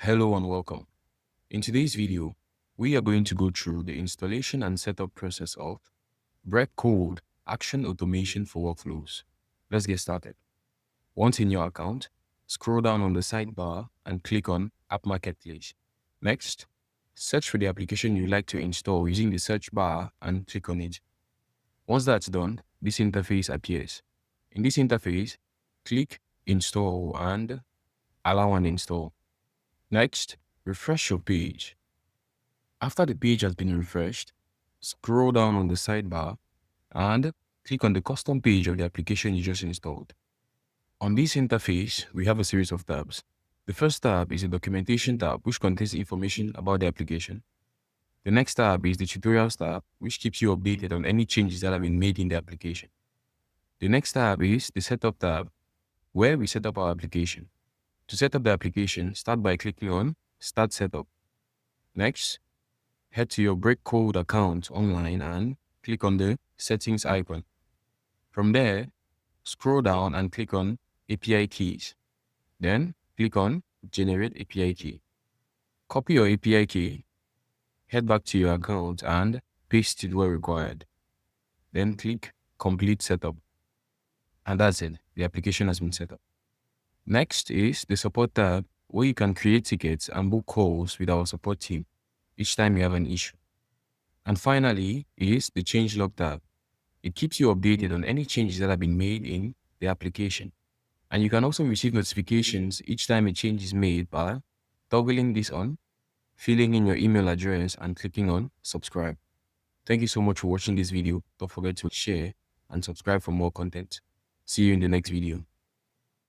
Hello and welcome. In today's video, we are going to go through the installation and setup process of Breakcold Action Automation for Workflows. Let's get started. Once in your account, scroll down on the sidebar and click on App Marketplace. Next, search for the application you'd like to install using the search bar and click on it. Once that's done, this interface appears. In this interface, click Install and allow an install. Next, refresh your page. After the page has been refreshed, scroll down on the sidebar and click on the custom page of the application you just installed. On this interface, we have a series of tabs. The first tab is the documentation tab, which contains information about the application. The next tab is the tutorials tab, which keeps you updated on any changes that have been made in the application. The next tab is the setup tab, where we set up our application. To set up the application, start by clicking on Start Setup. Next, head to your Breakcold account online and click on the Settings icon. From there, scroll down and click on API Keys. Then, click on Generate API Key. Copy your API key, head back to your account and paste it where required. Then click Complete Setup. And that's it. The application has been set up. Next is the Support tab, where you can create tickets and book calls with our support team each time you have an issue. And finally is the changelog tab. It keeps you updated on any changes that have been made in the application. And you can also receive notifications each time a change is made by toggling this on, filling in your email address and clicking on subscribe. Thank you so much for watching this video. Don't forget to share and subscribe for more content. See you in the next video.